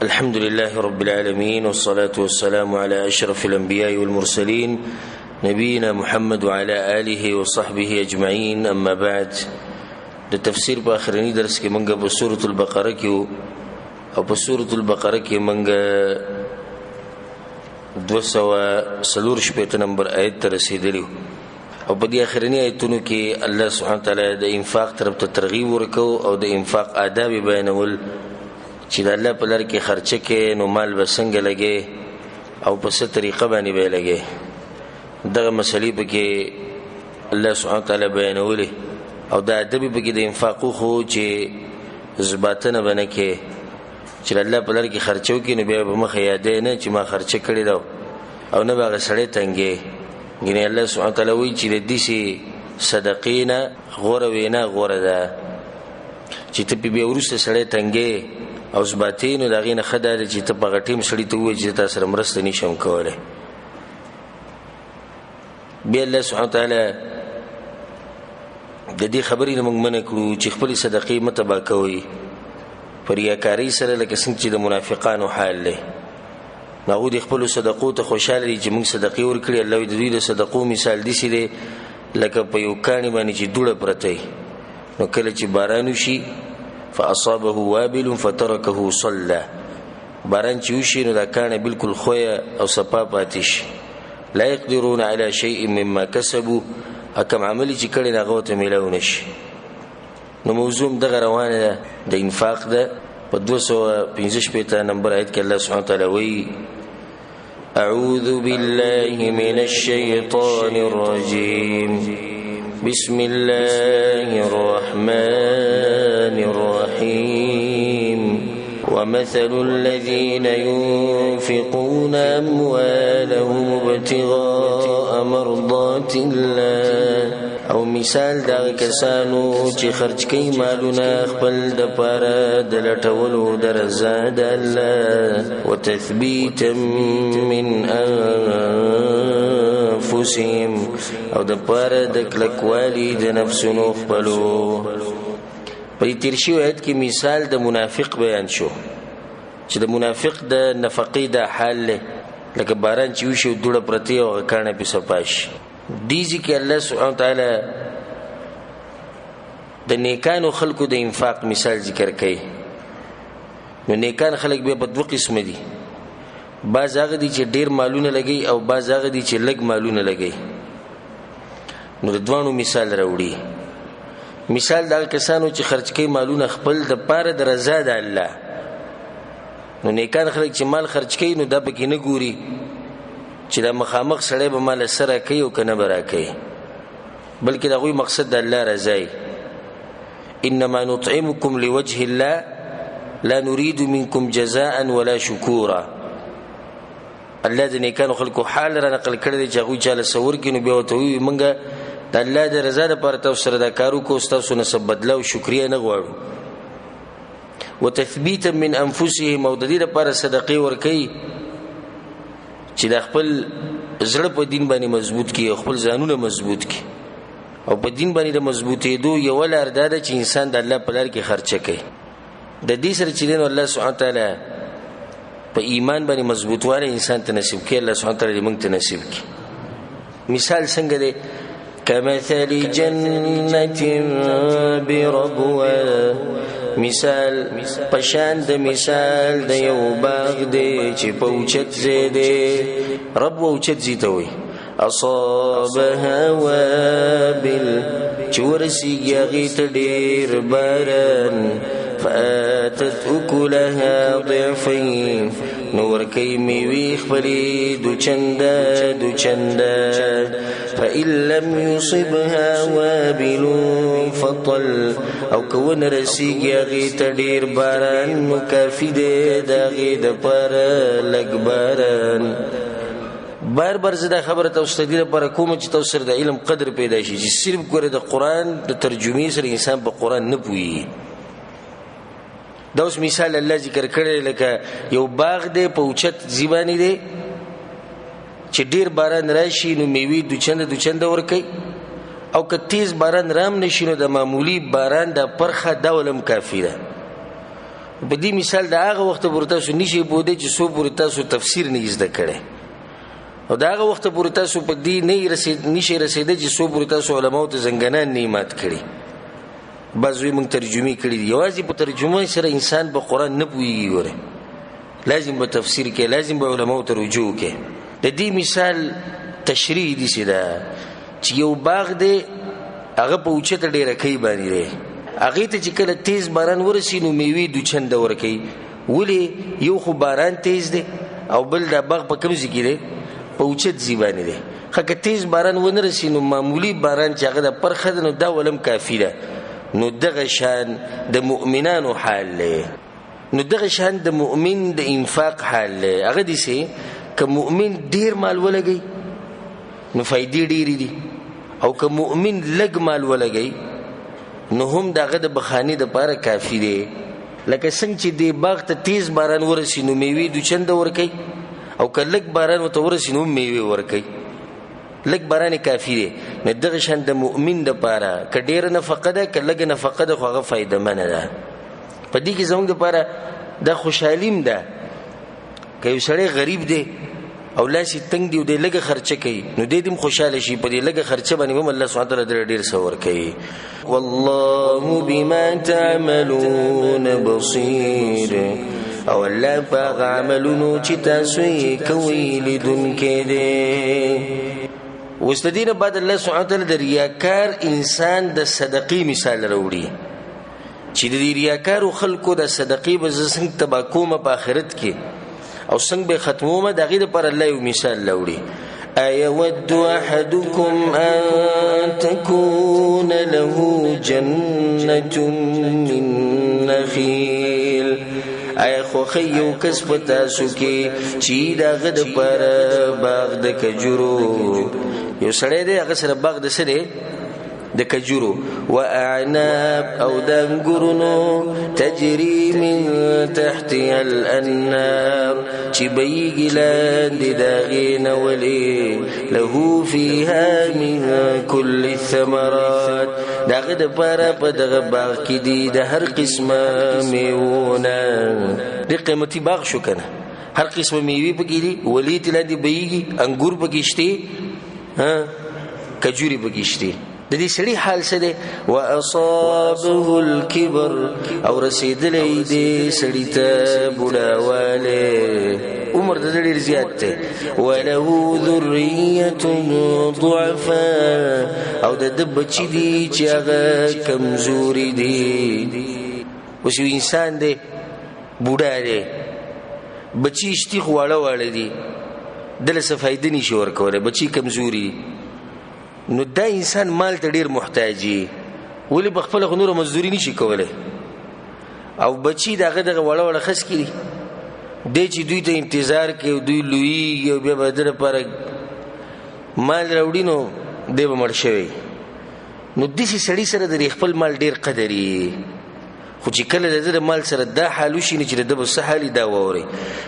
الحمد لله رب العالمين والصلاة والسلام على أشرف الأنبياء والمرسلين نبينا محمد وعلى آله وصحبه أجمعين. أما بعد، د تفسیر په اخرنی درس کې منګه په سورۃ البقره کې او په سورۃ البقره کې منګه 240 نمبر آیت ته رسیدلی او په دې اخرنی آیتونو کې الله سبحانه وتعالی د انفاق طرف ته ترغیب ورکو او د انفاق آداب بیانول چې د الله په لار کې خرچه کې نو مال به څنګه لګي او په څه طریقه باندې به لګي. دغه مسلې په کې الله سبحانه وتعالی بیانولې او د ادب په کې د انفاق خو چې زباتنه باندې کې چې الله په لار کې خرچو کې نو بیا به مخ یادې نه چې ما خرچه کړی دا او نه به سړی تنګي. ګینه الله سبحانه وتعالی وایي چې د دې صدقینا غوره وینا غوره ده چې ته به ورسته سړی تنګي او زباتینو دغه نه خدای چې ته په غټیم سړی ته وایي چې تاسو سره مرسته نشم کولای. بیا الله سبحانه وتعالی د دې خبرې موږ منع کړو چې خپل صدقې متبا کوي پر ریاکاری سره، لکه څنګه چې د منافقانو حال له نو د خپل صدقو ته خوشاله دي چې موږ صدقې ورکړي. الله د دې د صدقو مثال دي چې لکه په یو کانی باندې چې دوړه پرته نو کله چې باران وشي فاصابه وابل فتركه صلى، باران چې وشي نو دا کانه بالکل خویا او صفا پاتیش. لا يقدرون على شيء مما كسبوا، اکم عملی چې کړي نه غوته ملاو نشي. نو موضوع دغه روانه ده د انفاق ده. په 215 نمبر آیت کې الله سبحانه وتعالی وایي: اعوذ بالله من الشیطان الرجیم بسم الله الرحمن الرحیم ومثل الذين ينفقون أموالهم ابتغاء مرضات الله، او مثال دا کسانو چې خرج کوي مالونه خپل د پاره د لټولو د رضا د الله وتثبيتا من انفسهم، او د پاره د کلکوالي د نفسونو خپلو. په تیرشي آیت کې مثال د منافق بیان شو چې د منافق د نفقې د حال لکه باران چې وشي دوړه پرتی او کانه په صفاش دیږي کې الله سبحانه وتعالی د نیکانو خلقو د انفاق مثال ذکر کوي. نو نیکان خلق به په دوه قسم دي، بعض هغه دي چې ډیر مالونه لګي او بعض هغه دي چې لږ مالونه لګي. نو د دوانو مثال راوړي. مثال دا کسانو چې خرج کوي مالونه خپل د پاره د رضا د الله. نو نیکان خلک چې مال خرج کوي نو دا پکې نه ګوري چې دا مخامخ سړی به مال سره کوي او کنه برا کوي، بلکې دا غوي مقصد د الله رضا. انما نطعمكم لوجه الله لا نريد منكم جزاء ولا شكورا. الله د نیکانو خلکو حال را نقل کړی چې غوي چاله سور کې نو بیا وته وي منګه د الله د رضا لپاره تاسو سره دا کارو کو تاسو نه سب بدلا او شکریا نه غواړو. وتثبيتا من انفسهم، او د دې لپاره صدقې ورکړي چې د خپل زړه په دین باندې مضبوط کړي او خپل ځانونه مضبوط کړي. او په دین باندې د مضبوطېدو یو لار دا ده چې انسان د الله په لار کې خرچه کوي. د دې سره چې الله سبحانه وتعالی په ایمان باندې مضبوطواله انسان ته نصیب کړي. الله سبحانه وتعالی موږ ته نصیب کړي. مثال څنګه دی؟ كمثل جنة بربوة، مثال پشان د مثال د یو باغ دی چې په اوچت زیده رب اوچت زیته وي. اصابها وابل، چې ورسیږي هغې ته ډېر باران، فآتت اکلها ضعفین، نو ورکوي میوې خپلې دوچنده. فإن لم يصبها وابل فطل، او کون رسیږي هغې ته ډېر باران نو کافي دی د هغې دپاره لږ باران. بار بار زه دا خبره تاسو ته دې لپاره کوم چې تاسو سره د علم قدر پیدا شي چې صرف ګوره د قرآن د ترجمې سره انسان په قرآن نه پوهېږي. دا اوس مثال الله ذکر کړی لکه یو باغ دی په اوچت ځای باندې دی چې ډېر باران راشي نو میوې دوچنده ورکوي، او که تیز باران رام نشي نو د معمولی باران د پرخه دا ولم کافي ده. په دې مثال دا هغه وخت پورې تاسو نشي بوده چې سو پورې تاسو تفسیر نه زده کړئ او دا هغه وخت پورې تاسو په دې نشي رسیدل چې سو پورې تاسو علماء ته زنګنان نعمت کړي بعضوی موږ ترجمه کړي دي یوازې په ترجمه سره انسان په قران نه پوهیږي ګوره لازم په تفسیر کې لازم به علماء ته رجوع کې د دې مثال تشریح دي سیدا چې یو باغ دی هغه په اوچته ډیره کوي باندې دی هغه ته چې کله تیز باران ورسي نو میوه د چند ورکي ولی یو خو باران تیز دی او بل د باغ په کوم ځای کې دی په اوچت ځای باندې دی خکه تیز باران ونه رسي نو معمولی باران چې هغه د پرخه نو دا ولم کافی ده نو دغه شان د مؤمنانو حال له نو دغه شان د مؤمن د انفاق حال له هغه دي سي که مؤمن ډیر مال ولګي نو فائدې ډېرې دي او که مؤمن لږ مال ولګي نو هم دغه د بخانی د پاره کافی دی لکه څنګه چې دی باغ ته تیز باران ورسي نو میوه د چند ورکي او که لږ باران وته ورسي نو میوه ورکي لږ باران کافی دی نو دغه شان د مؤمن د پاره ک ډیر نفقه ده ک لږ نفقه ده خو هغه فائدہ منه ده په دې کې زموږ د پاره د خوشحالیم ده که یو سړی غریب دی او لاسي تنگ دی او د لږه خرچه کوي نو د دې خوشاله شي په دې لږه خرچه باندې هم الله سبحانه وتعالى ډیر څور کوي والله بما تعملون بصير او الله پاک عملونو چې تاسو یې کوي لیدونکي دي واستدین بعد الله سبحانه وتعالى د ریاکار انسان د صدقې مثال راوړي چې د ریاکار خلکو د صدقې به څنګه تبا کومه په آخرت کې او څنګه به ختمومه دغه لپاره الله یو مثال لوري ايود احدكم ان تكون له جنة من نخيل اي خو خيو کسب تاسو کې چې دغه د پر باغ د کجورو یو سړی دی هغه سره باغ د سره د کجورو واعناب او د انګورونو تجري من تحتها الانهار چې بيږي لاندې دغې نه ولي له فيها من كل الثمرات دغه د پاره په دغه باغ کې دي د هر قسمه میوونه د قیمتي باغ شو کنه هر قسمه میوه پکې دي ولي لاندې بيږي انګور پکې شته ها کجوري پکې شته د دې سړي حال څه دی واصابه الكبر او رسیدلې دې سړي ته بوډاواله عمر د ډېر زیات دی وله ذريه ضعفاء او د بچی دي چې هغه کمزوري دي اوس یو انسان دی بوډا دی بچی شتي خواړه دي دله څه فائدې نشي ورکوله بچی کمزوري نو دا انسان مال ته ډیر محتاجي ولی بخپل نور مزدوري نشي کوله او بچی دغه وړه خس کړي د چې دوی ته انتظار کوي دوی لوی او بیا بدر پر مال راوړي نو دی به مړ شوی نو د دې سړي سره د خپل مال ډیر قدرې خو چې کله د مال سره دا حالو شي چې د به سحالي دا ووري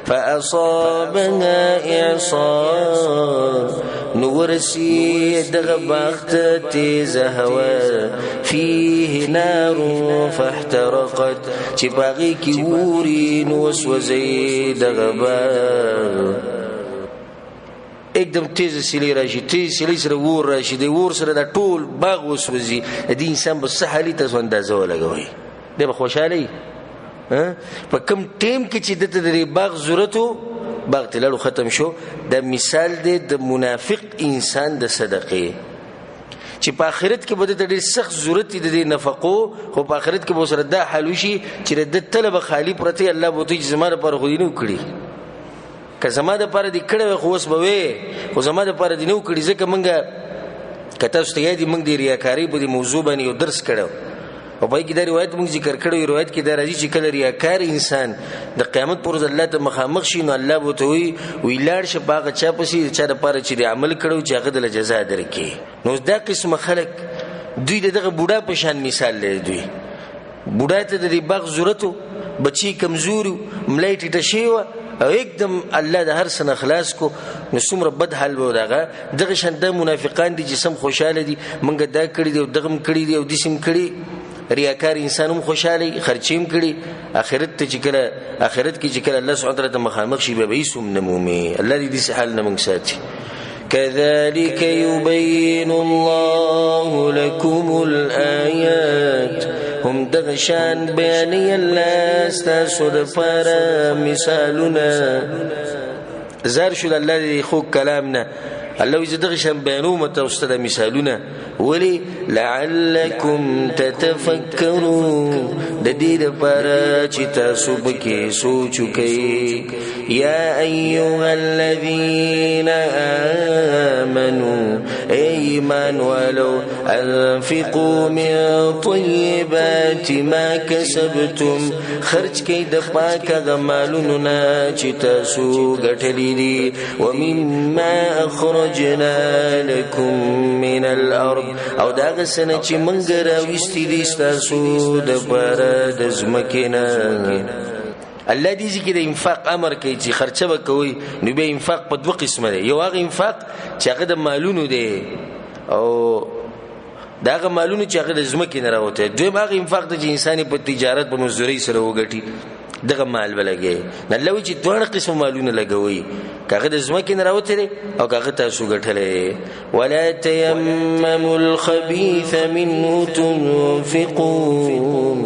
فاصابنا اعصار نو ورسی دغه باغت تیز هوا فيه نار فاحترقت چې باغی کی ووري نو وسوځي دغه باغ एकदम تیز سیلی راشي تیز سیلی سره ور راشي د ور سره د ټول باغ وسوځي د انسان په سحالي تاسو اندازه ولګوي د خوشالي په کوم ټیم کې چې د باغ ضرورتو باغ تللو ختم شو د مثال دی د منافق انسان د صدقې چې په آخرت کې به د ډېر سخت ضرورت دی د نفقو خو په آخرت کې به سره د حلوشي چې د طلب خالی پرته الله بوته چې زماره پر خو دینو کړی که زماده پر دې کړه خو اوس به وي خو زماده پر دې نو کړی ځکه مونږه کته ستیا دي مونږ د ریاکاری په موضوع باندې یو درس کړو او په کې دا روایت موږ ذکر کړو روایت کې دا راځي چې کله ریاکار انسان د قیامت پر ورځ الله ته مخامخ شي نو الله به ته وي ویلار شپاغه چا پسې چا د پاره چې د عمل کړو چې هغه د جزا درکې نو دا قسم خلک دوی دغه بوډا په شان مثال لري دوی بوډا ته د باغ ضرورتو بچي کمزوري ملای ټیټه شي او एकदम الله د هر سن خلاص کو نو څومره بد حال و دغه شند منافقان دي جسم خوشاله دي منګه دا کړی دی دغم کړی دی او دسم کړی ریاکار انسانم خوشالي خرچیم کړي اخرت ته چې کله اخرت کې چې کله الله سبحانه وتعالى مخامخ شي به ایسوم نمومي الله دې حال نه موږ ساتي كذلك يبين الله لكم الآيات هم دغشان بياني الله استاسو دفارا مثالنا زار شو الله دي خوك كلامنا الله إذا دغشان بيانو متوسط مثالنا ولي لعلكم تتفكرون ددي دفارا چتا بكي سوچو كي يا أيها الذين آمنوا إيمان ولو أنفقوا من طيبات ما كسبتم خرج كي دفاك غمالنا چتاسو غتليدي ومما أخرجنا لكم من الأرض او داغ سنة چه منگر ويستي دي ستاسو دفارا دزمكنا الله دې ذکر انفاق امر کوي چې خرچه وکوي نو به انفاق په دوه قسمه دی یو هغه انفاق چې هغه د مالونو دی او داغه مالونو چې هغه د ځمکې نه راوته دویم هغه انفاق د انساني په تجارت په مزدوري سره وګټي دغه مال ولګي نه لوي چې دوه قسم مالونه لګوي کاغه د ځمکې نه راوته او کاغه تاسو ګټلې ولا تيمموا الخبيث منه تنفقون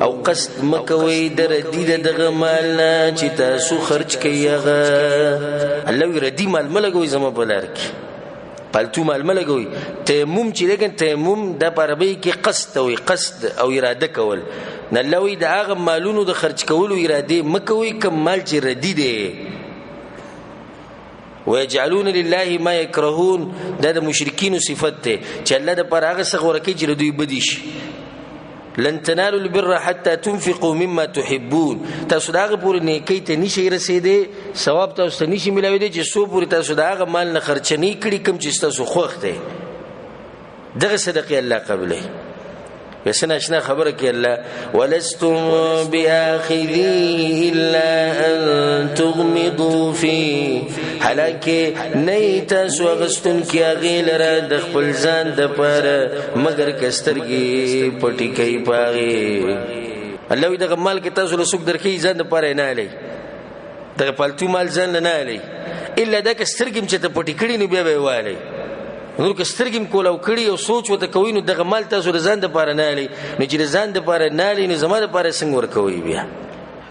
او قصد مکوي در دې دغه مال نه چې تاسو خرج کوي هغه الله ردی مال ملګوي زما بلار کې پالتو مال ملګوي تیمم چې لګن تیمم د عربی کې قصد او قصد او اراده کول نه لوي د هغه مالونو د خرج کولو اراده مکوي کوم مال چې ردی دی ويجعلون لله ما يكرهون دا د مشرکین صفت ته چې الله د پر هغه څخه ورکه چې دوی بدیش لن تنالوا البر حتى تنفقوا مما تحبون تاسو داغه پورې نیکی ته نشي رسیدي ثواب تاسو نشي ملوي دي چې سو پورې تاسو داغه مال نه خرچنی کړی کم چې تاسو خوښ دی دغه صدقه الله قبله بسنا اشنا خبره کې الله ولستم باخذي الا ان تغمضوا فيه حالکه نه تاسو غستون کې غیلره د خپل ځان د پاره مگر کسترګي پټي کوي پاغي الله دغه مال کې تاسو له سوق درکې ځان د پاره نه علي دغه پالتو مال ځان نه علي الا د کسترګم چې ته پټي کړي نو بیا به والي نور کسترګم کول او کړي او سوچ وته کوي نو دغه مال تاسو ځان د پاره نه علي نو چې ځان د پاره نه علي نو زما د پاره څنګه ور کوي بیا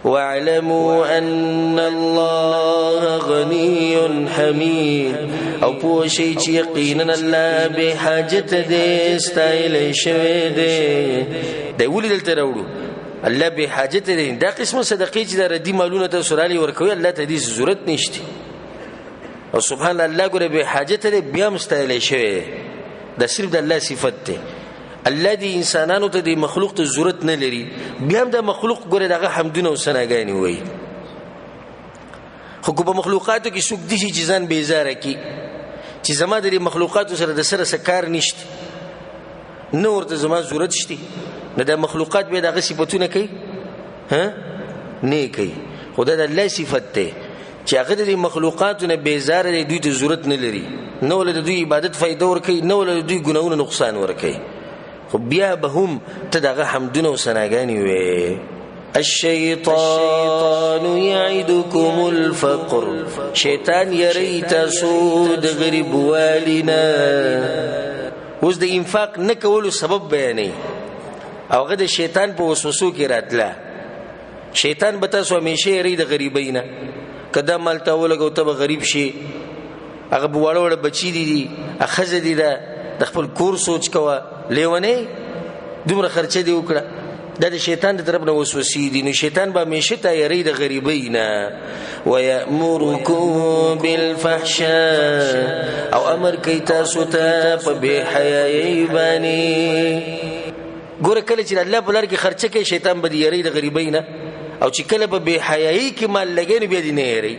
واعلموا ان الله غني حميد او پوشي چې یقینا الله به حاجت دې استایل شوی دې د ولې دلته راوړو الله به حاجت دې دا قسمه صدقې چې د ردی مالونه ته سورالي ورکوي الله ته دې ضرورت نشته او سبحان الله ګره به حاجت دې بیا مستایل شوی دا صرف د الله صفت ده الله دې انسانانو ته دې مخلوق ته ضرورت نه لري بیا هم د مخلوق ګره دغه حمدونه او ثناګانی وای خو په مخلوقاتو کې څوک دي چې ځان بیزاره کی چې زما د مخلوقاتو سره د سره سکار نشته نور ته زما ضرورت شته نه د مخلوقات به دغه صفاتونه کوي ها نه کوي خدای د الله صفت ده چې هغه د مخلوقاتو نه بیزاره دي دوی ته ضرورت نه لري نه ول د دوی عبادت فائدہ ور کوي نه ول د دوی ګناونه نقصان ور کوي خو بیا به هم ته دغه حمدونه او ثناګانی وي الشیطان یعدکم الفقر شیطان یری تاسو د غریب والینا اوس د انفاق نه کولو سبب بیانې او هغه د شیطان په وسوسو کې راتله شیطان به تاسو همیشه یری د غریبینا کدا مال ته ولګو ته غریب شي هغه بوړ بچی دي اخذ دي د خپل کور سوچ کوا لیونه دومره خرچه دی وکړه د شیطان د طرف نه وسوسې دي نو شیطان به همیشه ته یری د غریبینا ويأمركم بالفحشاء او امر کوي تاسو ته په بے حیايي باندې ګوره کله چې الله په لار کې خرچه کوي شیطان به یری د غریبینا او چې کله په بے حیايي کې مال لګین بیا دي نه یری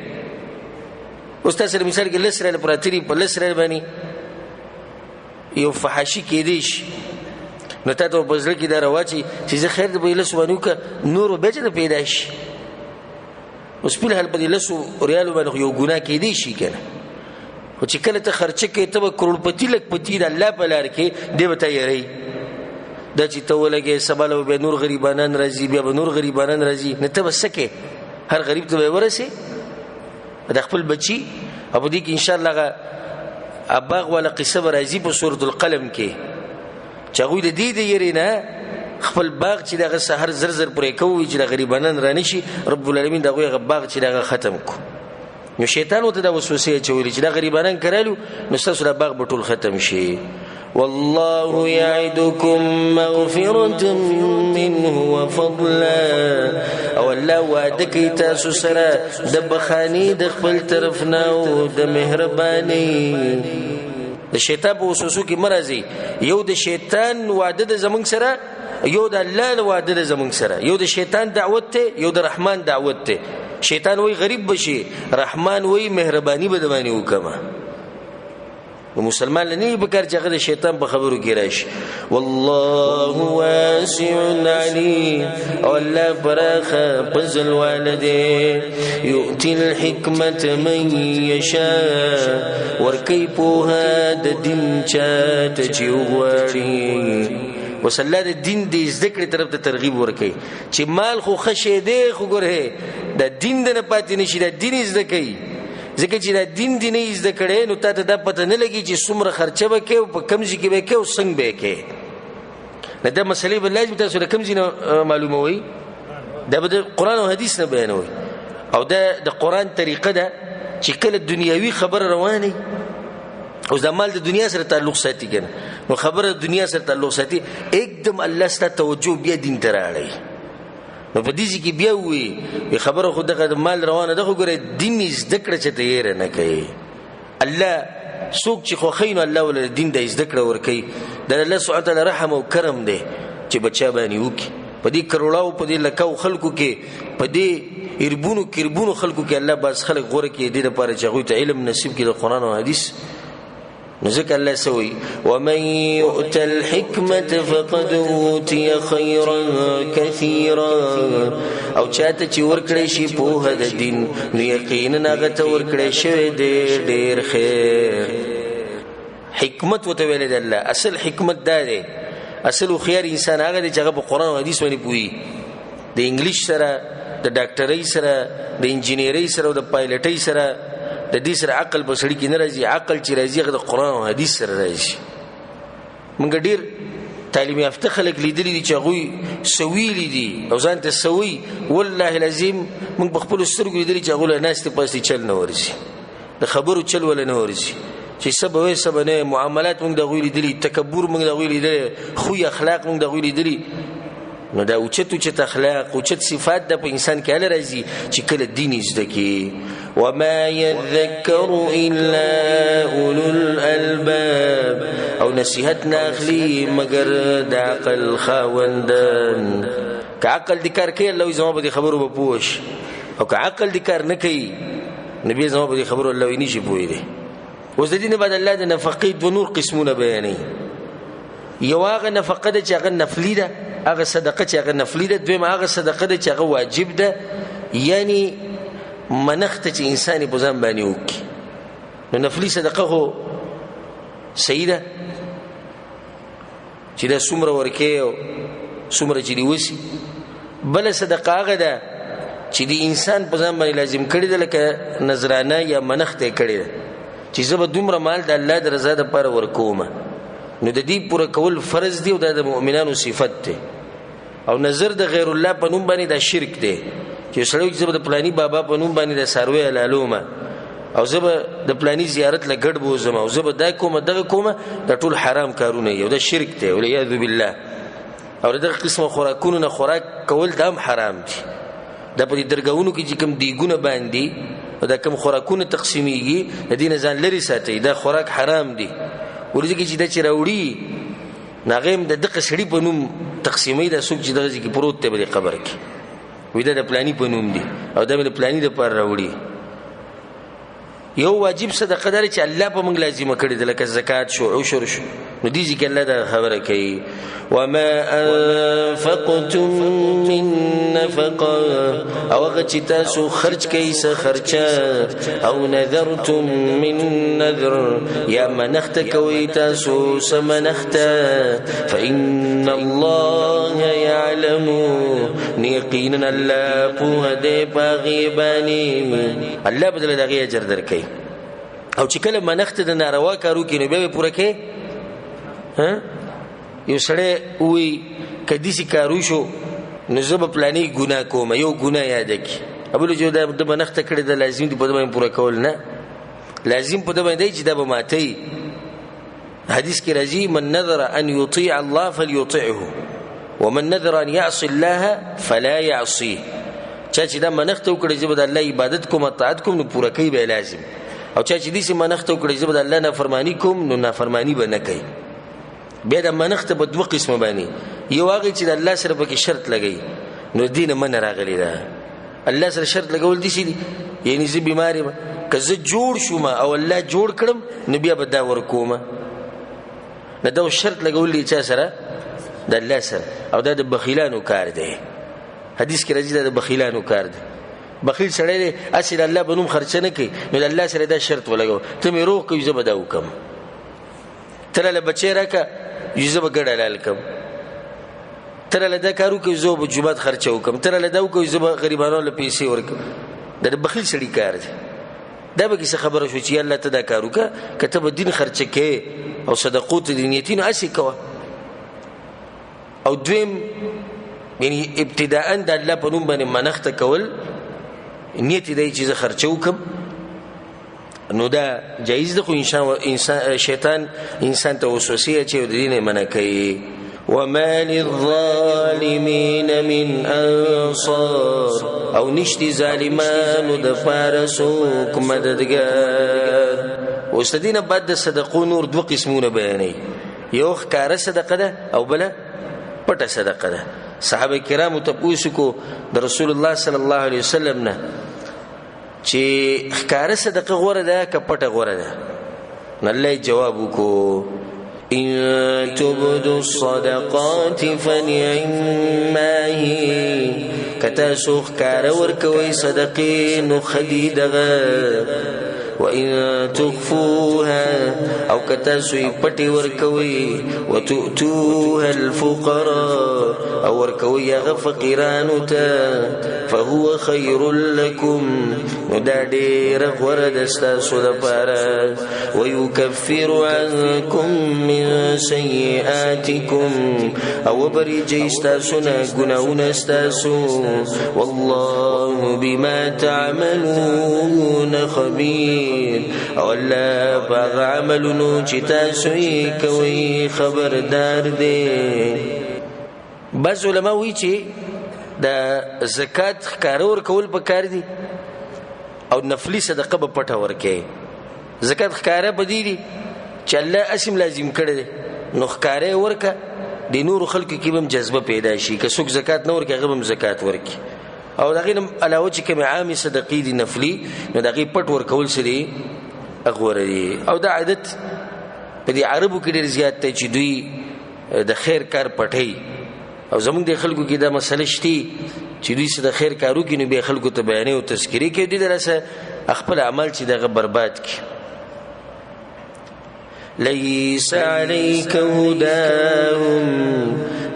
استاد سره مثال کې لسره پراتری په لسره باندې یو فحاشي کې دیش نو تاسو په ځل کې دا راوچی چې زه خیر به لسوانو ک نور به چې پیدا شي اوس په حال په لسو ریالو باندې یو ګناه کې دی شي کنه او چې کله ته خرچه کې ته کروڑپتی لک پتی د الله په لار کې دی وته یری دا چې ته ولګې سبا له به نور غریبانان راځي بیا به نور غریبانان راځي نه ته بس کې هر غریب ته ورسي د خپل بچي ابو دې کې ان شاء الله اباغ ولا قصه راځي په سورۃ القلم کې چې غوی د دې یرینا خپل باغ چې دغه سحر زر زر پرې کوي چې د غریبانان رانه شي رب العالمین دغه باغ چې دغه ختم کو نو شیطان وته د وسوسه چولې چې د غریبانان کړهلو نو تاسو د باغ بټول ختم شي والله يعدكم مغفرة منه وفضلا او الله وعده کوي تاسو سره د بخانی د خپل طرف نه او د مهرباني د شیطان په وسوسو کې مرزي یو د شیطان وعده د زمنګ سره یو د الله وعده د زمنګ سره یو د شیطان دعوت ته یو د رحمان دعوت ته شیطان وای غریب بشي رحمان وای مهرباني بدواني وکما مسلمان لنی بکر چې غد شیطان په خبرو کې راشي والله واسع علیم او الله براخه پزل والده یؤتی الحکمت من یشاء ورکی پوها د دین چاته چې وغواړي وسله د دین د ذکر طرف ته ترغیب ورکي چې مال خو خشه دی خو ګره د دین د نه پاتې نشي د دین ذکر ځکه چې د دین دی نه زده کړې نو ته دا پته نه لګي چې څومره خرچه وکې او په کم ځای کې وکې او څنګه وکې نه دا مسلې بل لازم تاسو له کم ځای معلومه وي دا به قرآن او حدیث نه بیانوي او دا د قرآن طریقه ده چې کله دنیوي خبر رواني او د مال د دنیا سره تعلق ساتي کنه نو خبره د دنیا سره تعلق ساتي एकदम الله ستاسو توجه بیا دین ته راړي نو په دې کې بیا وی خبره خو دغه مال روانه دغه ګوره دین زده کړه چې تیر نه کوي الله څوک چې خو خاين الله ول دین د زده کړه ور کوي د الله سبحانه تعالی رحم او کرم دی چې بچا باندې وکي په دې کروڑاو په دې لکاو خلکو کې په دې اربونو خلکو کې الله باز خلک غوړه کې دې لپاره چې غوي ته علم نصیب کړي د قران او حدیث نزك الله سوي ومن يؤت الحكمة فقد أوتي خيرا كثيرا او چاته چې ورکړې شي په هدا دین نو یقینا هغه ته ورکړې شوی ډېر خیر حکمت وتویل د الله اصل حکمت دا دی اصل خیر انسان هغه چې هغه په قران او حدیث باندې پوي د انګلیش سره د ډاکټرۍ سره د انجینرۍ سره او د پایلټۍ سره د دې سره عقل په سړی کې نه راځي عقل چې راځي د قران او حدیث سره راځي موږ ډیر تعلیم یافته خلک لیدلي دي چې هغه سویل دي او ځان ته سوي والله العظیم موږ په خپل سترګو لیدلي چې هغه ناس ته پاسې چل نه ورسي د خبرو چل ولا نه ورسي چې سبب نه معاملات موږ د غوي لیدلي تکبر موږ د غوي لیدلي خو اخلاق موږ د غوي لیدلي نو دا اوچت اخلاق اوچت صفات د انسان کې هله راځي چې کله دین زده کی وما يذكر الا اولو الالباب او نصيحتنا اخلي مگر د عقل خاوندان که عقل د کار کوي الله زما به خبرو به پوښ او که عقل د کار نه کوي نبی زما به خبرو الله نشي پوي دي اوس د دین بعد الله د نفقې د نور قسمونه بیانې یو هغه نفقه د چې هغه نفلی ده هغه صدقه چې هغه نفلی ده دویم هغه صدقه ده چې هغه واجب ده یعنی منخت چې انسان په ځان باندې وکي نو نفلی صدقه هو سیده چې دا څومره ورکه او څومره چې دی وسی بل صدقه هغه ده چې دی انسان په ځان باندې لازم کړی ده لکه نذرانه یا منخت کړی ده چې زه به دومره مال د الله د رضا لپاره ورکوم نو د دې پوره کول فرض دی او د مؤمنانو صفت ده او نظر د غیر الله په نوم باندې د شرک دی چې سړی چې د پلاني بابا په نوم باندې د سروي علالومه او زه د پلاني زیارت لګړ بوزم او زه به دا کومه دغه کومه د ټول حرام کارونه یو د شرک دی ولعیاذ بالله او دغه قسمه خوراکونه نه خوراک کول دام حرام دي د په درګاونو کې چې کوم دیګونه باندې او د کوم خوراکونه تقسیمیږي د دین ځان لري ساتي دا خوراک حرام دي ورځي چې د چروړي ناغیم د دقه سړي په نوم تقسیمي د سوق چې دغه کې پروت ته په قبر کې وې د پلاني په نوم دي او د پلاني د پر راوړي یو واجب صدقه دار چې الله په موږ لازم کړی د لکه زکات شو عشر شو نو دي ځکه الله دا خبره کوي وما انفقتم من نفقه او هغه چې تاسو خرج کوي څه خرچه او نذرتم من نذر یا منخت کوي تاسو څه منخته فإن الله يعلم يقينا الله په دې باغيباني الله بدل دغه اجر درکې او چې کله منخت د ناروا کارو کې نو به پوره کې ها یو سړی وی کدي سي کارو شو نو زب پلاني ګناه کوم یو ګناه یاد کی ابو جو د منخت کړي د لازم دی په دې پوره کول نه لازم په دې باندې چې دا به ماتي حدیث کې راځي من نذر ان يطيع الله فليطعه ومن نذر ان يعصي الله فلا يعصيه چې دا منخت وکړي چې د الله عبادت کوم اطاعت کوم نو پوره کوي به لازم او چې دې سي منخت وکړي چې د الله نافرمانی کوم نو نافرمانی به نه کوي بیا د منخت په دوه قسمه باندې یو هغه چې د الله سره پکې شرط لګي نو دین من راغلی دا الله سره شرط لګول دي شي یعنی زه بیماری ما کزه جوړ شوم او الله جوړ کړم نو بیا به دا ورکوم نه دا شرط لګول دي چې سره د الله سره او دا د بخیلانو کار دی حدیث کې راځي دا د بخیلانو کار دی بخیل سره دی اصل الله بنوم خرچ نه کوي نو د الله سره دا شرط ولګو ته مې روغ کوي زه به دا وکم تر له بچی راکا یزه به ګډه لال کم تر له دا کارو کې زه به جمعات خرچه وکم تر له دا کوي زه به غریبانو له پیسې ورکم د بخیل سړي کار دی دا به کیسه خبره شو چې الله ته دا کارو کا کتب دین خرچه کې او صدقات دینیتین اسی کوا او دویم یعنی ابتداء د الله په نوم باندې منخت کول نیت دی چې زه خرچه وکم نو دا جایز ده خو انسان شیطان انسان ته وسوسه چې د دین منع کوي وما للظالمين من انصار او نشتی ظالمانو د فارسوک مددگار واستدین بعد د صدقو نور دو قسمونه بیانې یو ښکاره صدقه ده او بل پټه صدقه ده صحابه کرامو ته پوښتنه د رسول الله صلی الله علیه وسلم نه چې ښکاره صدقه غوړه ده که پټه غوړه ده الله جواب وکړو ان تبدوا الصدقات فنعما هي کته سو ښکاره ورکوي صدقې نو خدیدغه وإن تخفوها أو كتاسوي پټي ورکوي وتؤتوها الفقراء أو ورکوي غفقيرانو ته فهو خير لكم ندادير ورد استاسو دپاره ويكفر عنكم من سيئاتكم أو بريجي استاسونا گناون استاسو والله بما تعملون خبير او الله باغ عملونو چې تاسو یې کوي خبردار دی بعض علما وایي چې د زکات ښکاره ورکول پکار دي او نفلي صدقه په پټه ورکړي زکات ښکاره بدی دي چې الله اسم لازم کړی دی نو ښکاره ورکه د نور خلکو کې هم جذبه پیدا شي که څوک زکات نه ورکړي هغه هم زکات ورکړي او دغه علاوه چې کوم عامي صدقې دي نفلي نو دغه پټ ورکول سری اغوره دي او دا عادت په دې عربو کې ډېر زیات دی چې دوی د خیر کار پټي او زمونږ د خلکو کې دا مسله شته چې دوی څه د خیر کارو کې نو به خلکو ته بیانې او تذکری کې دي درسه خپل عمل چې دغه برباد کی ليس عليك هداهم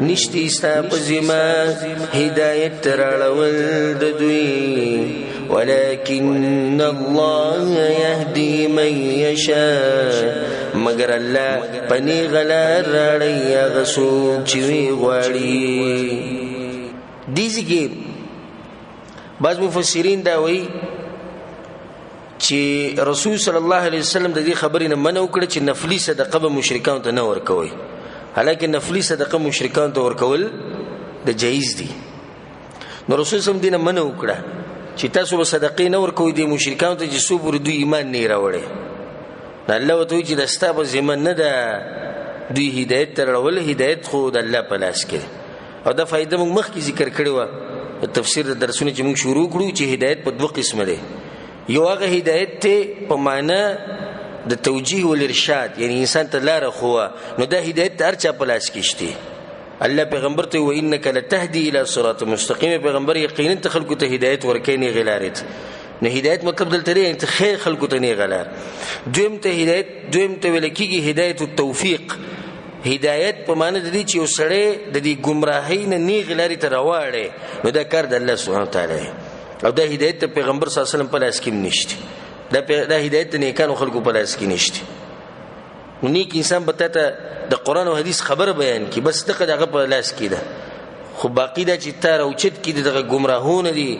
نشتی ستا پزما هدایت ترالول ددوی ولكن الله يهدي من يشاء مگر الله پنی غلا راړی غسو چوي غواړي دیږي کې بعض مفسرین دا وایي چې رسول صلی الله علیه وسلم د دې خبرې نه منع وکړه چې نفلی صدقه به مشرکان ته نه ورکوي حالکه نفلی صدقه مشرکان ته ورکول د جایز دي نو رسول صلی الله علیه وسلم دې نه منع وکړه چې تاسو به صدقې نه ورکوي د مشرکان ته چې سو پر دوی ایمان نه راوړي الله وته چې د ستابه زمن نه ده دوی هدایت ترول هدایت خو د الله په لاس کې او دا فائدہ موږ مخکې ذکر کړی و تفسیر د درسونه چې موږ شروع کړو چې هدایت په دوه قسمه ده یو هغه هدایت ته په معنا د توجیه والارشاد، یعنی انسان ته لاره خو نو دا هدایت هر چا په لاس کې شته. الله پیغمبر ته و انک لتهدی الی صراط مستقیم، پیغمبر یقینا ته خلکو ته هدایت ورکې نه غلارت. نو هدایت مطلب دلته دی ته خیر خلکو ته نه غلار. دویم ته هدایت، دویم ته ویل کېږي هدایت التوفیق. هدایت په معنی د دې چې یو سړی د دې گمراهۍ نه نه غلاري ته راوړي، نو دا کار د الله سبحانه وتعالی. او دا هدایت ته پیغمبر صلی الله علیه وسلم په لاس کې نشته. دا هدایت د نیکانو خلکو په لاس کې نشته. نو نیک انسان به ته د قرآن او حدیث خبر بیان کی، بس دغه په لاس کې ده. خو باقی دا چې تا راوچت کی دغه گمراهونه دي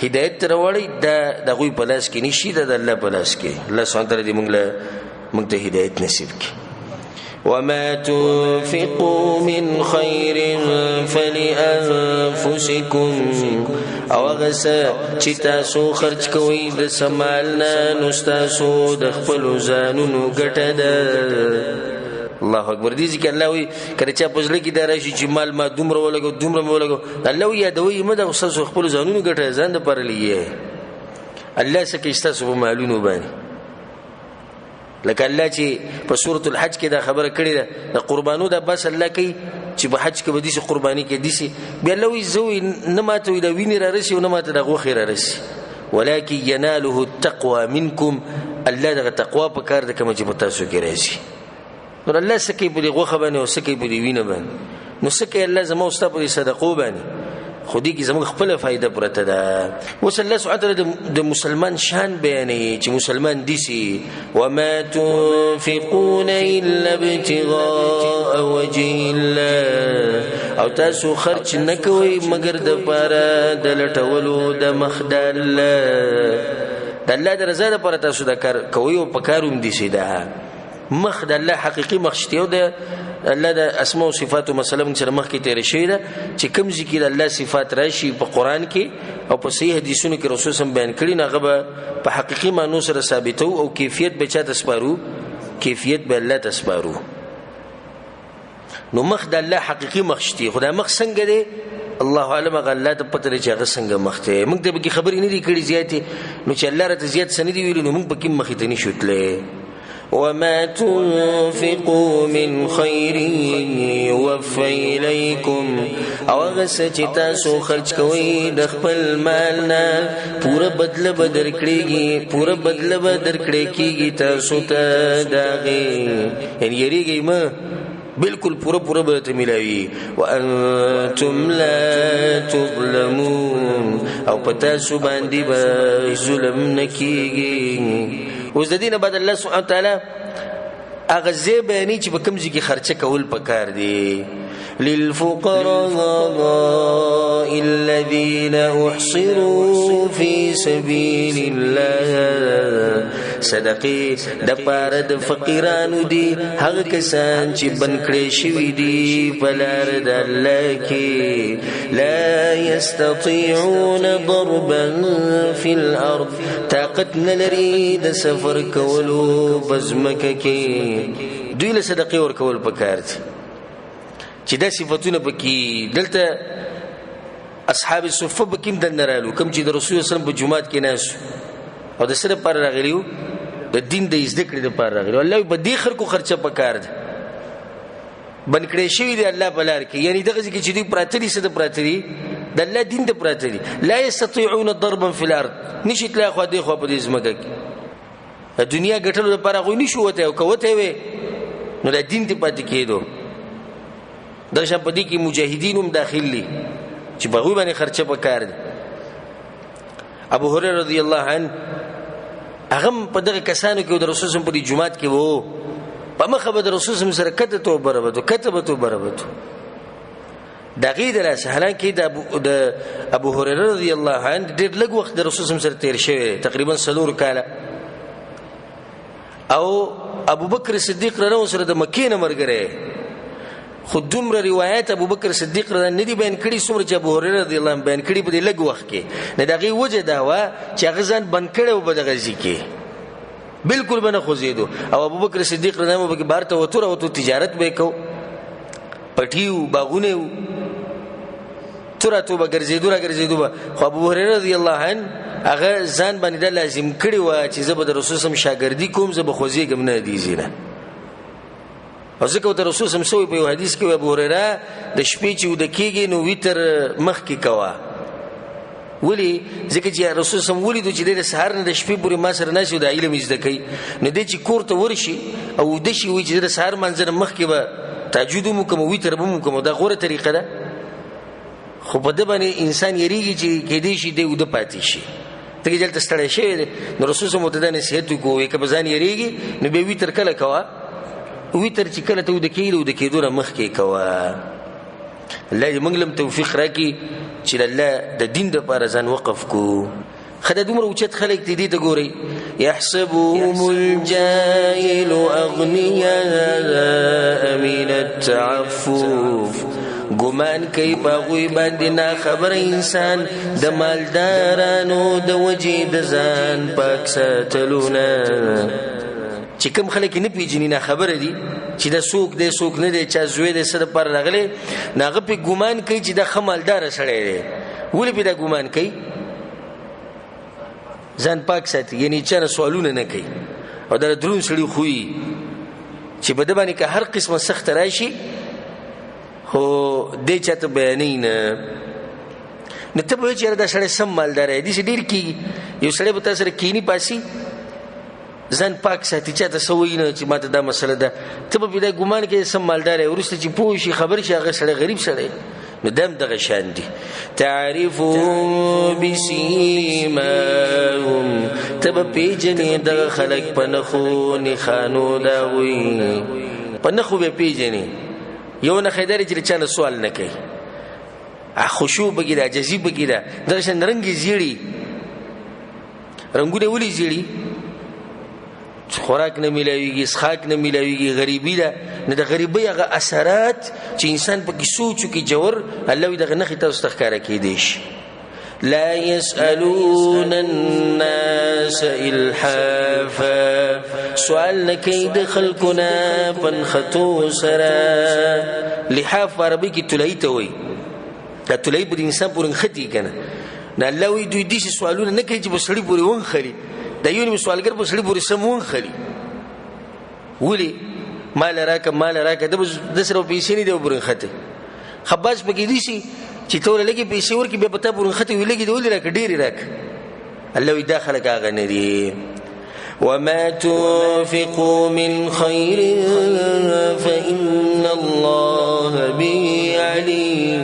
هدایت ته راوړي، دا دغه په لاس کې نشي، د الله په لاس کې. الله سبحانه وتعالی دې موږ ته هدایت نصیب کړي. وما تنفقوا من خير فلأنفسكم، او هغه چې تاسو خرج کوئ د سمالنا نو تاسو د خپل ځانونو ګټه ده. الله اکبر. دې ځکه الله وی کله چې په ځل کې دا راشي چې مال ما دومره ولګو دومره ولګو، الله وی یادوي مده خصوص خپل ځانونو ګټه ځان د پر لې. الله سکه استاسو په مالونو باندې، لکه الله چې په سورۃ الحج کې دا خبره کړې ده د قربانو د بس الله کوي چې په حج کې به دي قرباني کې دي، بیا الله وی زوی نه ماته وی د وینې را رسي او نه ماته د غوخه را رسي، ولکن يناله التقوى منکم. الله دغه تقوا په کار د کوم چې پتا سو کې راځي. نو الله سکه په غوخه باندې او سکه په وینې باندې، نو سکه الله زمو واست په صدقو باندې خودی کی زموږ خپل فائدہ پرته ده. وس الله سبحانه وتعالی د مسلمان شان بیانې چې مسلمان دي سي وما تنفقون الا ابتغاء وجه الله، او تاسو خرج نکوي مگر د پاره د لټولو د مخدل د الله د رضا لپاره تاسو د کار کوي او پکاروم دي سي ده مخ د الله حقيقي مخشتيو ده. الله د اسماء او صفات مسله موږ سره مخ کې تیر شي ده چې کوم ذکر الله صفات راشي په قران کې او په صحیح حدیثونو کې رسول سم بیان کړي نه غبه په حقيقي معنی سره ثابتو او کیفیت به چا تسپارو، کیفیت به الله تسپارو. نو مخ د الله حقيقي مخشتي خدای مخ څنګه دی الله علم غلا ته پته لري چې هغه څنګه مخته موږ ته به خبرې نه دي کړې زیاتې، نو چې الله راته زیات سن دي ویل نو موږ په کې مخې ته نشو تلې. وما تنفقوا من خير يوفى إليكم، او هغه چې تاسو خرج کوئ د خپل مال نه پوره بدله به درکړيږي، پوره بدله به درکړي کیږي تاسو ته داغه، یعنی یریږي ما بالکل پورا به ته ملاوي. وانتم لا تظلمون، او پتا سو باندې به ظلم نکیږي. اوس د دینه بعد الله سبحانه وتعالى اغه زی بیانې چې په کوم ځای کې خرچه کول پکار دي. للفقراء الذين احصروا في سبيل الله، صدقه د پاره د فقیرانو دي هغه کسان چې بنکړې شوی دي په لار د الله کې. لا يستطيعون ضربا في الارض، طاقت نلري د سفر کولو بزمکه کې، دوی له صدقه ور کول پکار دي. چې دا صفاتونه پکې دلته اصحاب الصفه بکیم دنرالو کوم چې د رسول الله صلی الله علیه وسلم په جمعات کې ناس او د سره پر راغلیو د دین د زده کړې لپاره راغلیو. الله په دې خلکو خرچه پکار ده بنکړې شوی دی الله په لار کې، یعنی دغه ځکه چې دوی پراتري سده پراتري د الله دین د پراتري. لا يستطيعون ضربا في الارض، نشي تلا خو دې خو په دې ځمکه کې د دنیا ګټلو لپاره غوښنی نشو وته او کوته وي نو د دین ته پاتې کېدو. د شپدي کې مجاهدین هم داخلي چې په غوي باندې خرچه وکړ. ابو هريره رضی الله عنه هغه په دغه کسانو کې د رسول الله په جمعات کې وو په مخه به د رسول الله سره کته تو برابر کتبه تو برابر دغه درس حالانکه د ابو هريره رضی الله عنه ډېر لږ وخت د رسول الله سره تیر شوی تقریبا 3 کاله، او ابو بکر صدیق رضی سره د مکې نه مرګره. خود دومره روایت ابو بکر صدیق رضی الله عنه بیان کړي څومره چې ابو هريره رضی الله عنه بیان کړي په دې لږ وخت کې. نه دغه وجه دا و چې هغه ځان بند کړو په دغه ځکه بالکل بنه خوځیدو، او ابو بکر صدیق رضی الله عنه به بهر ته وته او تجارت به کو، پټیو باغونه توراتو به ګرځېدو خو ابو هريره رضی الله عنه هغه ځان باندې د لازم کړی و چې زه به د رسول سم شاګردي کوم، زه به خوځېږم نه حدیث نه. او ځکه د رسول سم سوی په یو حدیث کې ابو هريره د شپې چې ود کېږي نو ویتر مخ کې کوا. ولی ځکه چې رسول سم ولیدو چې د سحر نه د شپې پورې ما سره نشي د علم زده کوي، نو د چې کور ته ورشي او د شي وی چې د سحر منځره مخ کې به تهجد مو کوم ویتر به مو کوم، دا غوره طریقه ده. خو په دې باندې انسان یریږي چې کې دې شي د ود پاتې شي ته کې جلته ستړی شي. نو رسول سم ته د نصیحت کوی که بزان یریږي نو به ویتر کله کوا، ویتر چې کله ته ود کېدو نه مخ کې کوا. الله دې موږ لم توفیق راکړي چې الله د دین لپاره ځان وقف کو. خدای دومره اوچت خلک دې ته ګوري، يحسبهم الجاهل اغنياء من التعفف، ګمان کوي باغوي باندې نه خبر انسان د مالدارانو د وجې د ځان پاک ساتلونه. چې کوم خلک نه پیژني نه خبر دي چې دا څوک دی څوک نه دی، چا زوی دی سره پر راغلی ناغه په ګمان کوي چې دا خمالدار سړی دی. ولې په دا ګمان کوي؟ ځان پاک ساتي، یعنی چا سوالونه نه کوي. او دا درون سړی خوې چې په د باندې که هر قسمه سخت راشي خو دې چاته بیانې نه. نو ته به چې دا سړی سم مالدار دی دې ډیر کی یو سړی به تاسو سره کینی پاسي ځان پاک ساتي، چاته سوي نه چې ماته دا مسله ده. ته به دا ګمان کې سم مالدار دی، ورسته چې پوه شي خبر شي هغه سړی غریب سړی. نو دم دغه شان دي. تعرفهم بسیماهم، ته به پیژنې دغه خلک په نښو نښانو دا وي، په نښو به پیژنې. یو نه خیداري چې چا نه سوال نه کوي، خشوع بګی دا جذب بګی دا دغه شان رنگي زیړي رنگونه ولي زیړي، خوراک نه ملایويږي، اسخاک نه ملایويږي، غریبی ده. نه د غریبۍ هغه اثرات چې انسان په کې سوچو کې جوړ الله وي دغه نخې تاسو تخکاره کېدی شي. لا يسألون الناس الحافا، سوال نه کوي د خلقنا پنخطو سره. لحاف عربي کې تلای ته وایي، دا تلای په انسان پورې ختی کنه. نه الله وي دوی دې سوالونه نه کوي چې په سړی پورې ونخلي، دا یو نیم سوالګر په سړی پورې سمون خلی. ولی مال راکه د سره پیسې نه دی پورې خته خباز پکې دي شي چې تور لګي پیسې ورکی به پتا پورې خته ویلګي دی ولې راک ډېری راک. الله وی داخله کاغه نه دی. وما تنفقوا من خير فإن الله به عليم،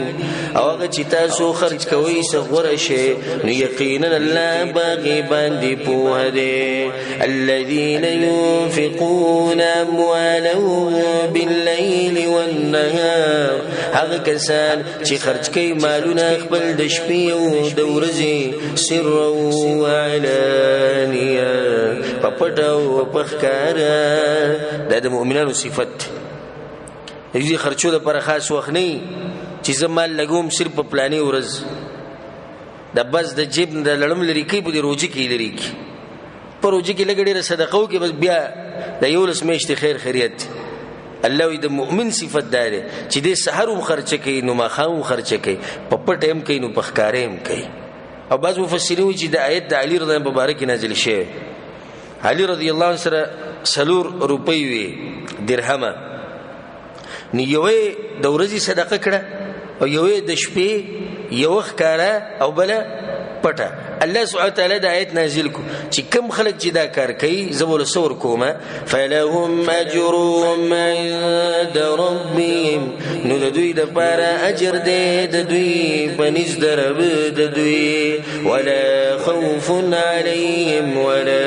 او هغه چې تاسو خرج کوئ صغور شي نو یقینا الله باغي باندې پوهه دی. الذين ينفقون اموالهم بالليل والنهار، هغه کسان چې خرج کوي مالونه خپل د شپې او د ورځې سرا وعلانيه، په پټ او په ښکاره. دا د مؤمنانو صفت دې خرچو د پر خاص وخت نه چې زمال لګوم صرف په پلاني ورځ د بس د جیب د لړم لري کې په دې روزي کې لري کې په روزي کې لګړي صدقو کې بس بیا د یولس میشت خیر خیریت. الله وي د مؤمن صفت ده چې دې سحر هم خرچ کوي نو ما خام خرچ کوي، په پټ هم کوي نو په ښکارې هم کوي. او بعض مفسرین چې د آیت د علی رضی الله عنه مبارک نازل شوی، علی رضی الله عنه سره 4 روپۍ وي درهمه، نو یوې د ورځې صدقه کړه او یوې د شپې یو ښکارا او بل پټه. الله سبحانه وتعالى د آیت نازل کو چې کوم خلک چې دا کار کوي زبول سور کومه فلهم اجرهم عند ربهم، نو د دوی د پاره اجر دې د دوی پنځ درب د دوی، ولا خوف عليهم ولا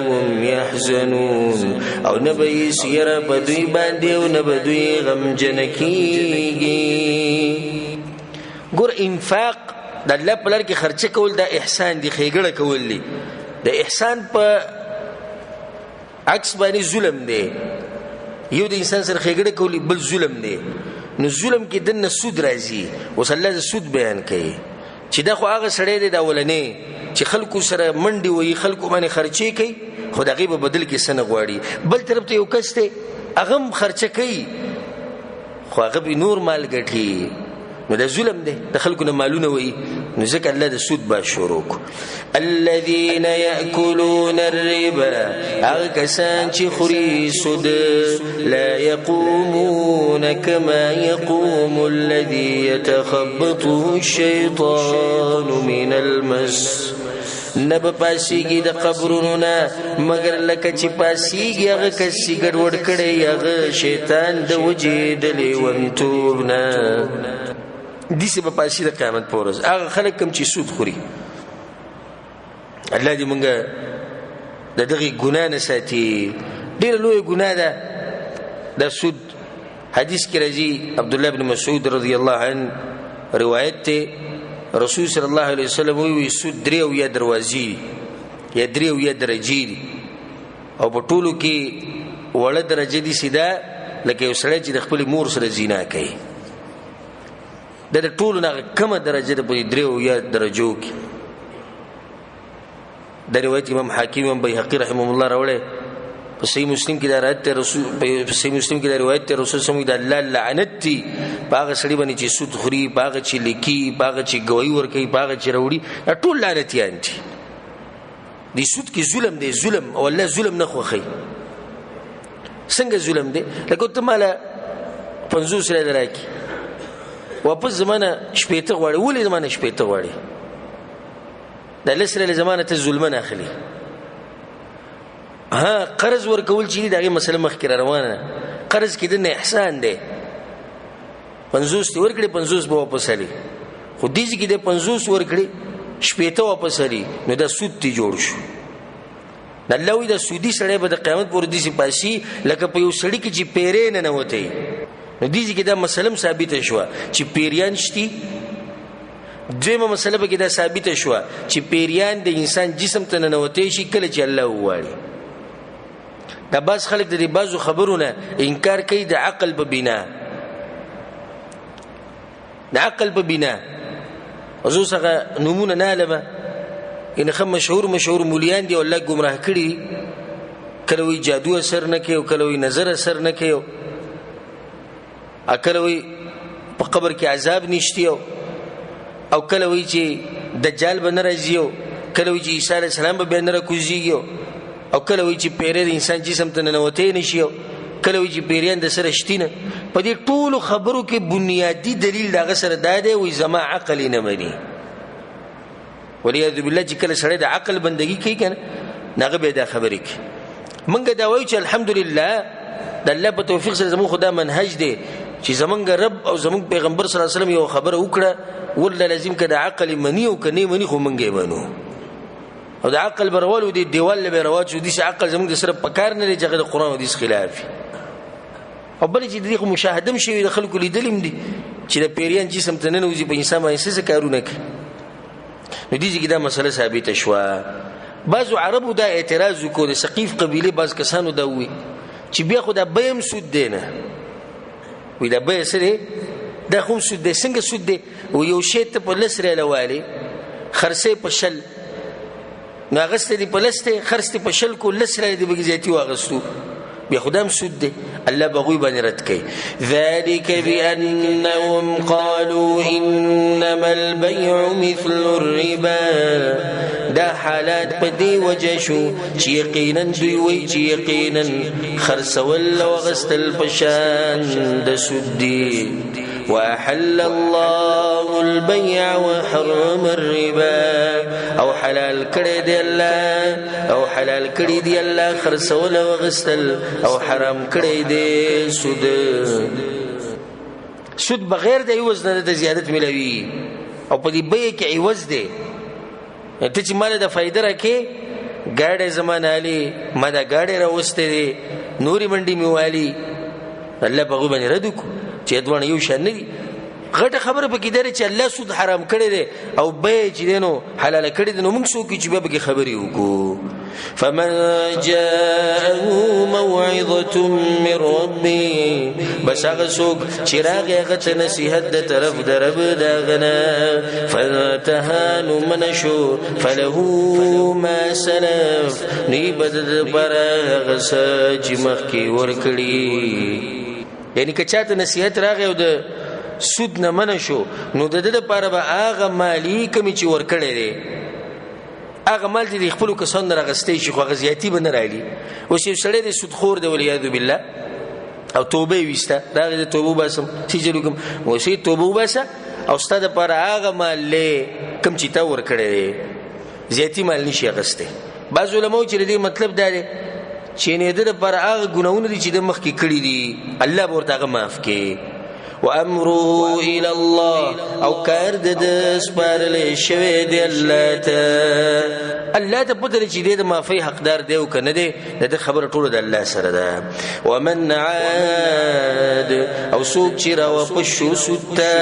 هم يحزنون، او نه به سیر په دوی باندې او نه به دوی غم جنکیږي. ګور انفاق د الله په لار کې خرچه کول دا احسان دی، خېګړه کول دی. د احسان په عکس باندې ظلم دی. یو د انسان سره خېګړه کول بل ظلم دی. نو ظلم کې دنه سود راځي. اوس الله د سود بیان کوي چې دا خو هغه سړی دی د اولنې چې خلکو سره منډي وي، خلکو باندې خرچه کوي، خو دغه په بدل کې سن غواړي. بل طرف ته یو کس ته هغه خرچه کوي خو هغه به نور مال ګټي، نو دا ظلم دی د خلکو نه مالونه وایي نو ځکه الله د سود باز شروع کو الذين يأكلون الربا هغه کسان چې خوري سود لا يقومون كما يقوم الذي يتخبطه الشيطان من المس نب پاسیږي د قبرونو نه مگر لکه چې پاسیږي هغه کسي ګډوډ کړي هغه شیطان د وجې د لیونتوب نه دیسه په پاسي د قیامت پر ورځ هغه خلک کوم چې سود خوري الله دې مونږه د دغه ګناه نه ساتي ډېر لوی ګناه ده د سود حدیث کې راځي عبد الله بن مسعود رضی الله عنه روایت ته رسول صلی الله علیه وسلم وی سود درې او یا دروازې یا درې او یا درجې او په ټولو کې وړه درجه دي سیده لکه یو سړی چې د خپل مور سره زنا کوي د ټولو نه کومه درجه ده په درې او یا درجو کې د روایت امام حاکم او بیهقی رحمهم الله راوړل په صحیح مسلم کې د روایت رسول په صحیح مسلم کې د روایت رسول صلی الله علیه وسلم د لعنت باغ سړي باندې چې سود خوري باغ چې لیکي باغ چې گواہی ورکوي باغ چې وروړي ټول لعنتيان دي د سود کې ظلم دی ظلم او الله ظلم نه خوخي څنګه ظلم دی لکه ته مال 50 سره دراکي واپس زمانه شپېته غواړي ولې زمانه شپېته غواړي د لسره زمانه ته ظلم نه اخلي ها قرض ورکول چې دغه مسله مخکې روانه قرض کې د احسان دی 50 ورکړي 50 به واپس علي خو دې چې د 50 ورکړي شپېته واپس علي نو دا سود تی جوړ شو الله وی دا سودی سړی به د قیامت پر دې سي پاسي لکه په یو سړی کې چې پیرې نه وته نو دې کې دا مسله ثابت شو چې پیریان شتي دویمه مسله به کې دا ثابت شو چې پیریان د انسان جسم ته نه وته شي کله چې الله وواړي دا باز خلک د بازو خبرونه انکار کوي د عقل په بنا د عقل په بنا وزو څنګه نمونه نالمه ان خم مشهور مولیان دی الله گمراه کړي کله وی جادو اثر نه کوي او کله وی نظر اثر نه کوي اکل وی په قبر کې عذاب نشتی او کله وی چې دجال به ناراضي او کله وی چې عیسی علی السلام به نه راکوزیږي او کله وی چې پیری د انسان جسم ته نه وته نشي کله وی چې پیریان د سره شتینه په دې ټولو خبرو کې بنیادی دلیل دغه سره داده وی زما عقل نه مني وليذ بالله چې کله سره د عقل بندگی کوي کنه نغه به دا خبرې کوي منګه دا وایو چې الحمدلله د الله په توفیق سره زموږ خدا منهج دی چې زمونږ رب او زمونږ پیغمبر صلی الله علیه وسلم یو خبره وکړه ول لازم کده عقل منی او کني منی خو منګې منو او د عقل برولو دی دیوال به رواج شو دي عقل زمونږ سره پکار نه لري چې د قران او حدیث خلاف او بل چې دغه مشاهده شوی د خلکو لیدلم دي چې د پیریان جسم ته نه نوځي په انسان باندې څه کارونه کوي نو دې کې دا مسله ثابت شوه بعضو عربو دا اعتراض وکړ د ثقيف قبيله بعض کسانو دا وی چې بیا خو دا بیم سود دینه وی دا به سره دا خو سود دی څنګه سود دی او یو شی ته په لسره لوالي خرڅه په شل ناغسته دی په لسته خرڅه په شل کو لسره دی بغزيتي واغستو بیا خدام سود دی الله بغوی باندې رد کوي ذلك بانهم قالوا انما البيع مثل الربا دا حالات په دی وجه شو چې یقینا دوی وی چې یقینا خرڅول او غستل پشان د سود دی واحل الله البيع وحرم الربا او حلال کړی دی الله او حلال کړی دی الله خرڅول او غستل او حرام کړی دی سود بغیر د عوض نه د زیادت ملوي او په دې بیه کې عوض دی ته چې مال د فائدہ راکې ګاډه زمانه علي ما دا ګاډه راوسته دي نوري منډي میوالي الله په غو باندې رد کو چې دوه یو شان دي غټه خبره پکې ده چې الله سود حرام کړی دی او به چې دینو حلال کړی دی نو موږ څوک چې به به خبرې وکړو فمن جاءه موعظه من ربه بس هغه څوک چې راغی هغه ته نصیحت د طرف د رب داغنه فانتهى منشو فله ما سلف نیبد پر غس چې مخکې ورکړي یعنی که چاته نصیحت راغی او د سود نه منع شو نو د دې لپاره به هغه مالی کمی چې ورکړي دي هغه مال چې خپل کسان راغستې شي خو غزياتي به نه راځي او چې سړی د سود خور دی ولیا بالله او توبه وسته دا د توبه باسم چې جوړم او چې توبه باسه او ستاسو لپاره هغه مال کم چې تا ورکړي زیاتی مال نشي غسته بعض علماء چې دې مطلب دا دی چې نه د لپاره هغه ګناونه دي چې د مخ کې کړی دي الله به ورته معاف کړي وامره الى الله او کار د سپارل شوی دی الله ته پدې چې د معافي حقدار دی او کنه دی د خبره ټول د الله سره ده ومن عاد او سوق چې را وپشو ستا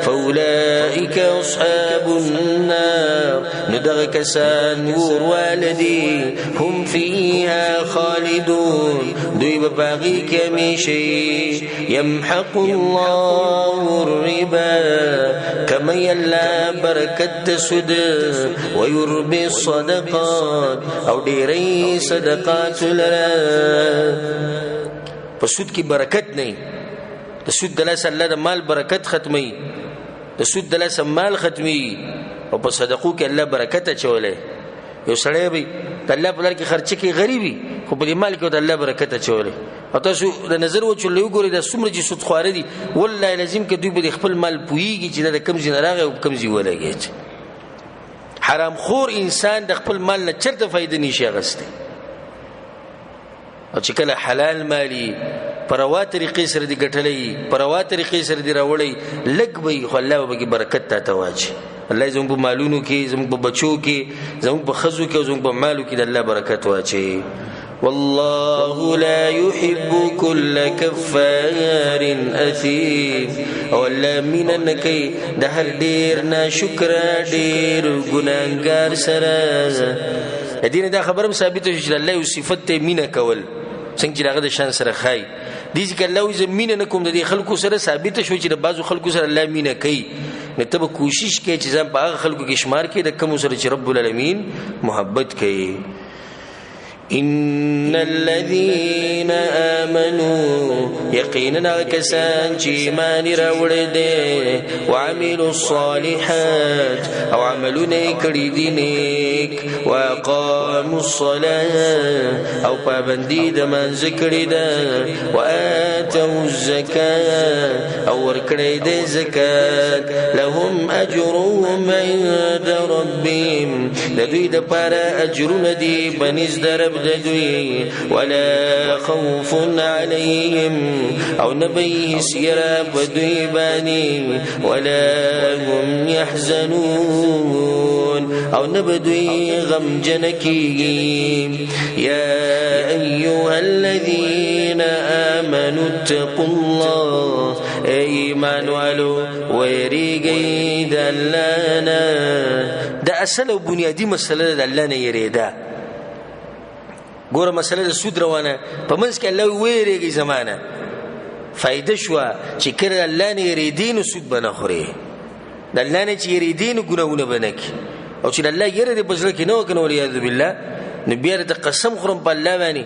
فاولئک اصحاب النار ندغ کسان ور والدي هم فيها خالدون دوی به باقی کمیشي يمحق الله الربا كما يلا بركت سود ويربي الصدقات او ډېرې صدقات لرا په سود کې برکت نه د سود دلاسه الله د مال برکت ختمي د سود دلاسه مال ختمي او په صدقو کې الله برکت اچولې یو سړی به د الله په لار کې خرچ کې غریبي خو په مال کې د الله برکت اچولې او تاسو د نظر و چلو ګوري د سمره چې سود خواره دي والله لازم کې دوی به خپل مال پويږي چې د کم ځای راغی او کم ځای ولګي حرام خور انسان د خپل مال نه چرته فائدې نشي غسته او چې کله حلال مالی پروا طریقې سره دی ګټلې پروا طریقې سره دی راوړې لګ به خو الله به برکت ته تواجه الله زموږ په مالونو کې زموږ په بچو کې زموږ په خزو کې زموږ په مالو کې د الله برکت واچي والله لا يحب كل كفار اثيم او الله ميننکي د هر ډیر ناشکر ډیر ګناګار سره دین دا خبره ثابت شي چې الله او صفت ته مینه کول څنګه چې هغه د شان سره خای دي چې الله یې مینه نکوم د خلکو سره ثابت شو چې د بعضو خلکو سره الله مینه کوي نو ته کوشش کوي چې ځم په هغه خلکو کې شمار کې د کوم سره چې رب العالمین محبت کوي ان الذين امنوا يقينا كسان چې ایمان راوړل دي وعملوا الصالحات او عملونه کړی دي نیک واقاموا الصلاه او پابندي د منځ کړی ده واتوا الزکات او ورکړی د زکات لهم اجرهم عند ربهم لدوی د پاره اجرونه دي بنز درب دوی ولا خوف عليهم او نبي سيرا بدوي باني ولا هم يحزنون او نبدوي غم جنكي يا ايها الذين امنوا اتقوا الله ايمان ولو ويريغي دلانا دا اصل بنيادي مساله دلانا يريدا ګوره مسله د سود روانه په منځ کې الله ویریږي زمانہ فائدہ شو چې کړه الله نه یریدین سود بنه خوري د الله نه چې یریدین ګناونه بنکي او چې الله یری د بزړه کې نو کنه ولیا بالله نبی ته قسم خورم په الله باندې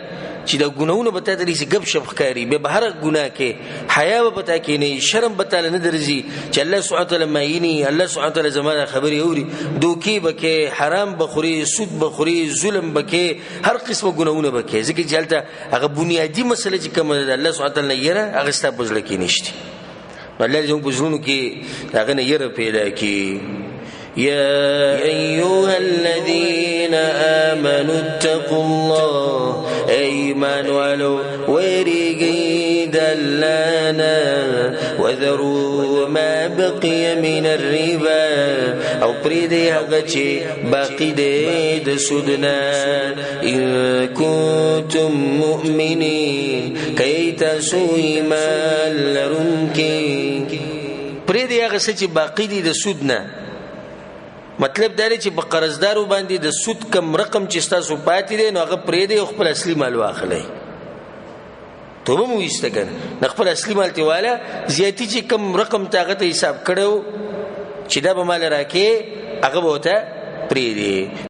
چې د ګناونه به ته درې غب شپ ښکاری به هر ګناه کې حیا به پتا کې نه شرم به تعالی نه درځي چې الله سبحانه وتعالى ماینی الله سبحانه وتعالى زمانہ خبري اوري دوکي بکې حرام بخوري سود بخوري ظلم بکې هر قسمه ګناونه بکې ځکه چې حالت هغه بنیادی مسله چې کوم الله سبحانه وتعالى یره هغه ست بزړه کې نشته الله دې موږ بزړونو کې هغه نه یره پیدا کی يا أيها الذين آمنوا اتقوا الله أيمان ولو ورقي دلانا وذروا ما بقي من الربا أو بريدي هغتي باقي دي سودنا إن كنتم مؤمنين كي تسوي ما لرنكي بريدي هغتي باقي دي سودنا مطلب دا دی چې په قرضدارو باندې د سود کم رقم چې تاسو پاتې دي نو هغه پرې دی خپل اصلي مال واخلئ توبه مو ایسته کنه خپل اصلي مال ته والا زیاتی چې کم رقم تاغه ته حساب کړو چې دا به مال راکې هغه به وته پرې دی